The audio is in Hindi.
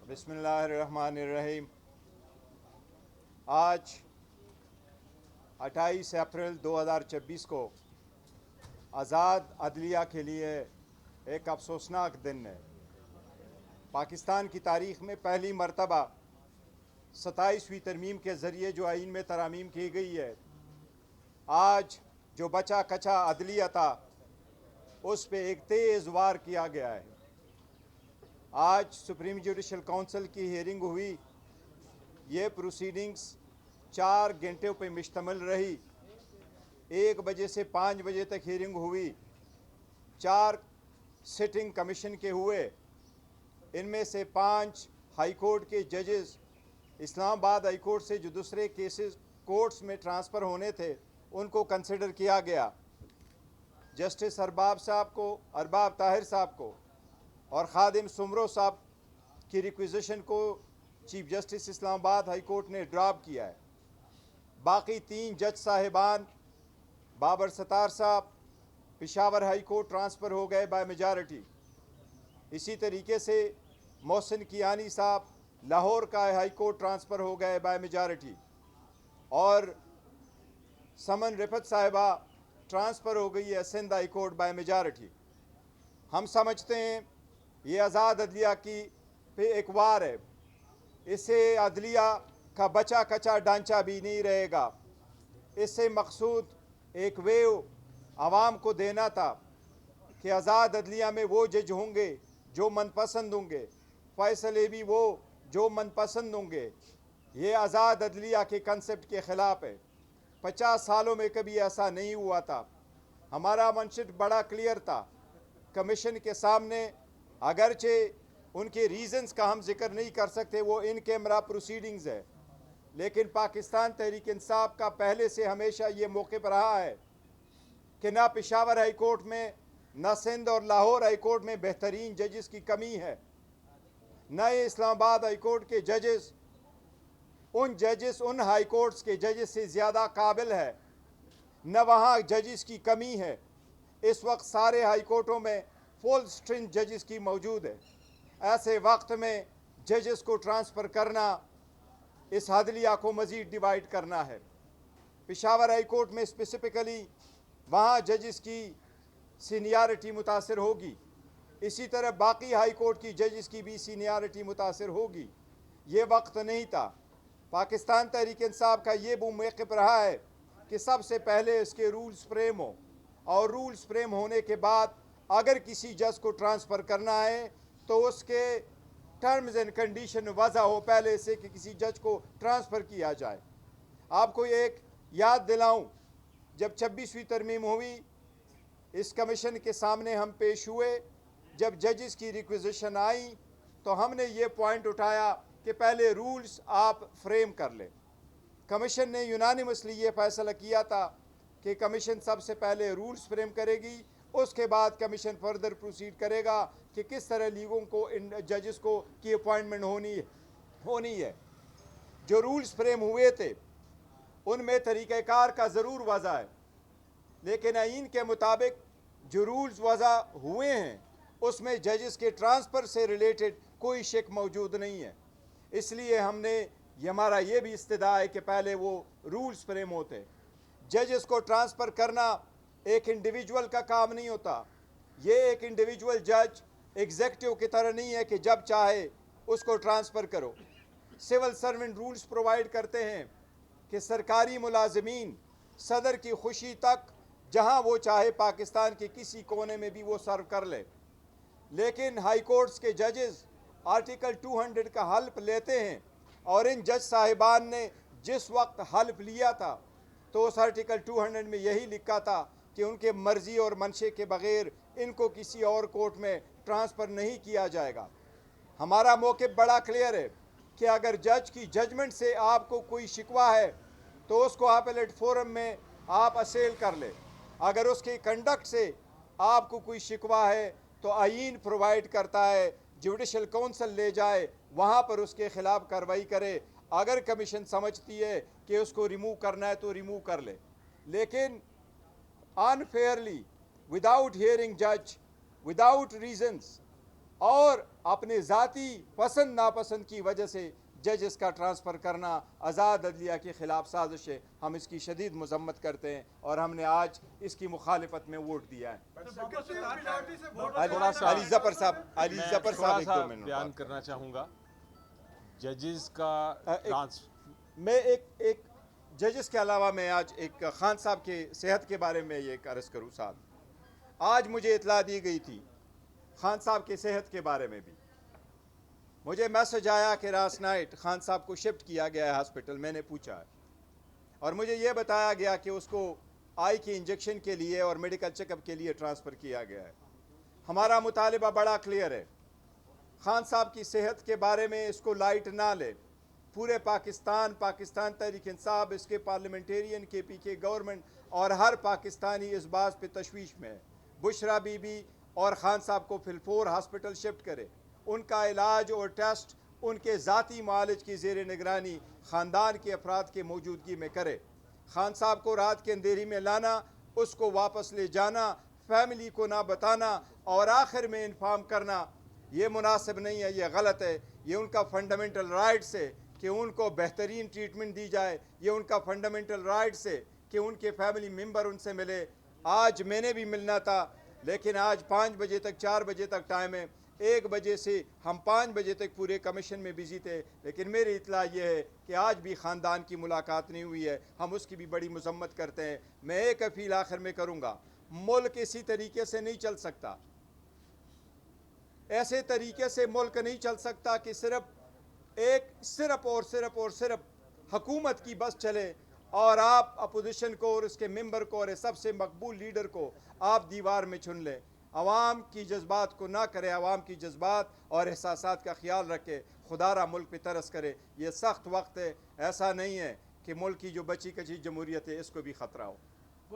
बिस्मिल्लाहिर्रहमानिर्रहीम। आज 28 अप्रैल 2024 को आज़ाद अदलिया के लिए एक अफसोसनाक दिन है। पाकिस्तान की तारीख़ में पहली मरतबा 27वीं तरमीम के ज़रिए जो आइन में तरामीम की गई है, आज जो बचा कचा अदलिया था उस पर एक तेज़ वार किया गया है। आज सुप्रीम जुडिशल काउंसिल की हियरिंग हुई। ये प्रोसीडिंग्स 4 घंटों पर मुश्तमिल रही। 1 बजे से 5 बजे तक हियरिंग हुई। 4 सिटिंग कमीशन के हुए। इनमें से 5 हाई कोर्ट के जजेस इस्लामाबाद हाई कोर्ट से जो दूसरे केसेस कोर्ट्स में ट्रांसफ़र होने थे उनको कंसिडर किया गया। जस्टिस अरबाब ताहिर साहब को और खादिम सुमरो साहब की रिक्विजिशन को chief justice Islamabad high court ने ड्रॉप किया है। बाकी 3 जज साहिबान बाबर सत्तार साहब पेशावर हाई कोर्ट ट्रांसफ़र हो गए बाय मेजॉरिटी। इसी तरीके से मोहसिन कियानी साहब लाहौर का हाई कोर्ट ट्रांसफ़र हो गए बाय मेजॉरिटी और समन रिफत साहिबा ट्रांसफ़र हो गई है Sindh high court by majority. हम समझते हैं ये आज़ाद अदलिया की पे एक वार है। इससे अदलिया का बचा कचा ढांचा भी नहीं रहेगा। इससे मकसूद एक वेव आवाम को देना था कि आज़ाद अदलिया में वो जज होंगे जो मनपसंद होंगे, फ़ैसले भी वो जो मनपसंद होंगे। ये आज़ाद अदलिया के कंसेप्ट के ख़िलाफ़ है। 50 सालों में कभी ऐसा नहीं हुआ था। हमारा मंशट बड़ा क्लियर था। कमीशन के सामने अगरचे उनके रीज़न्स का हम जिक्र नहीं कर सकते, वो इन कैमरा प्रोसीडिंग्स है, लेकिन पाकिस्तान तहरीक इंसाफ का पहले से हमेशा ये मौक़िफ़ रहा है कि ना पेशावर हाई कोर्ट में, ना सिंध और लाहौर हाई कोर्ट में बेहतरीन जजेस की कमी है, न इस्लामाबाद हाई कोर्ट के जजेस उन हाई कोर्ट्स के जजेस से ज़्यादा काबिल है, न वहाँ जजेस की कमी है। इस वक्त सारे हाई कोर्टों में फुल स्ट्रेंथ जजेस की मौजूद है। ऐसे वक्त में जजेस को ट्रांसफ़र करना इस अदलिया को मज़ीद डिवाइड करना है। पेशावर हाई कोर्ट में स्पेसिफ़िकली वहाँ जजेस की सीनियरिटी मुतासर होगी। इसी तरह बाकी हाई कोर्ट की जजेस की भी सीनियरिटी मुतासर होगी। ये वक्त नहीं था। पाकिस्तान तहरीक इंसाफ का ये वो मौक़िफ़ रहा है कि सबसे पहले इसके रूल्स फ्रेम हो और रूल्स फ्रेम होने के बाद अगर किसी जज को ट्रांसफ़र करना है तो उसके टर्म्स एंड कंडीशन वज़ा हो पहले से कि किसी जज को ट्रांसफ़र किया जाए। आपको एक याद दिलाऊं, जब 26वीं तरमीम हुई इस कमीशन के सामने हम पेश हुए, जब जजेस की रिक्विजिशन आई तो हमने ये पॉइंट उठाया कि पहले रूल्स आप फ्रेम कर लें। कमीशन ने यूनानिमसली ये फ़ैसला किया था कि कमीशन सबसे पहले रूल्स फ्रेम करेगी, उसके बाद कमीशन फर्दर प्रोसीड करेगा कि किस तरह लीगों को इन जजेस को की अपॉइंटमेंट होनी है। जो रूल्स फ्रेम हुए थे उनमें तरीक़ाकार का ज़रूर वज़ा है, लेकिन आइन के मुताबिक जो रूल्स वज़ा हुए हैं उसमें जजेस के ट्रांसफ़र से रिलेटेड कोई शक मौजूद नहीं है। इसलिए हमारा ये भी इस्तदा है कि पहले वो रूल्स फ्रेम होते। जजेस को ट्रांसफ़र करना एक इंडिविजुअल का काम नहीं होता। ये एक इंडिविजुअल जज एग्जेक्टिव की तरह नहीं है कि जब चाहे उसको ट्रांसफ़र करो। सिविल सर्वेंट रूल्स प्रोवाइड करते हैं कि सरकारी मुलाजमीन सदर की खुशी तक जहां वो चाहे पाकिस्तान के किसी कोने में भी वो सर्व कर ले, लेकिन हाई कोर्ट्स के जजेस आर्टिकल 200 का हल्फ लेते हैं और इन जज साहिबान ने जिस वक्त हल्फ लिया था तो उस आर्टिकल 200 में यही लिखा था कि उनके मर्ज़ी और मंशे के बग़ैर इनको किसी और कोर्ट में ट्रांसफ़र नहीं किया जाएगा। हमारा मौक़िफ़ बड़ा क्लियर है कि अगर जज की जजमेंट से आपको कोई शिकवा है तो उसको अपीलेट फोरम में आप असेल कर लें। अगर उसके कंडक्ट से आपको कोई शिकवा है तो आइन प्रोवाइड करता है जुडिशल काउंसिल ले जाए, वहाँ पर उसके ख़िलाफ़ कार्रवाई करे। अगर कमीशन समझती है कि उसको रिमूव करना है तो रिमूव कर ले, लेकिन अनफेयरली विदाउट हियरिंग जज विदाउट रीजंस और अपने ज़ाती पसंद नापसंद की वजह से जजेस का ट्रांसफ़र करना आज़ाद अदलिया के ख़िलाफ़ साजिश है। हम इसकी शदीद मजम्मत करते हैं और हमने आज इसकी मुखालिफत में वोट दिया है। अली ज़फ़र साहब एक दो मिनट बयान करना चाहूँगा। जजेस का मैं एक जजेस के अलावा मैं आज एक खान साहब के सेहत के बारे में ये अर्ज़ करूँ साहब। आज मुझे इतला दी गई थी खान साहब के सेहत के बारे में भी। मुझे मैसेज आया कि लास्ट नाइट खान साहब को शिफ्ट किया गया है हॉस्पिटल। मैंने पूछा है और मुझे ये बताया गया कि उसको आई के इंजेक्शन के लिए और मेडिकल चेकअप के लिए ट्रांसफ़र किया गया है। हमारा मुतालिबा बड़ा क्लियर है, खान साहब की सेहत के बारे में इसको लाइट ना ले। पूरे पाकिस्तान तहरीक इंसाफ, इसके पार्लियामेंटेरियन, KPK गवर्नमेंट और हर पाकिस्तानी इस बात पे तशवीश में है बुशरा बीबी और ख़ान साहब को फिलफोर हॉस्पिटल शिफ्ट करे। उनका इलाज और टेस्ट उनके ज़ाती मालिज की ज़ेर निगरानी ख़ानदान के अफराद के मौजूदगी में करे। खान साहब को रात के अंधेरी में लाना, उसको वापस ले जाना, फैमिली को ना बताना और आखिर में इन्फॉर्म करना, ये मुनासिब नहीं है, ये गलत है। ये उनका फंडामेंटल राइट्स है कि उनको बेहतरीन ट्रीटमेंट दी जाए। ये उनका फंडामेंटल राइट्स है कि उनके फैमिली मेम्बर उनसे मिले। आज मैंने भी मिलना था, लेकिन आज 5 बजे तक 4 बजे तक टाइम है। 1 बजे से हम 5 बजे तक पूरे कमीशन में बिजी थे, लेकिन मेरी इतला ये है कि आज भी ख़ानदान की मुलाकात नहीं हुई है। हम उसकी भी बड़ी मजम्मत करते हैं। मैं एक अपील आखिर में करूँगा, मुल्क इसी तरीके से नहीं चल सकता। ऐसे तरीके से मुल्क नहीं चल सकता कि सिर्फ हुकूमत की बस चले और आप अपोजिशन को और उसके मेंबर को और सबसे मकबूल लीडर को आप दीवार में चुन लें। अवाम की जज्बात को ना करे, अवाम की जज्बात और एहसासात का ख्याल रखे, खुदारा मुल्क पे तरस करे। ये सख्त वक्त है, ऐसा नहीं है कि मुल्क की जो बची कची जमहूरियत है इसको भी ख़तरा हो।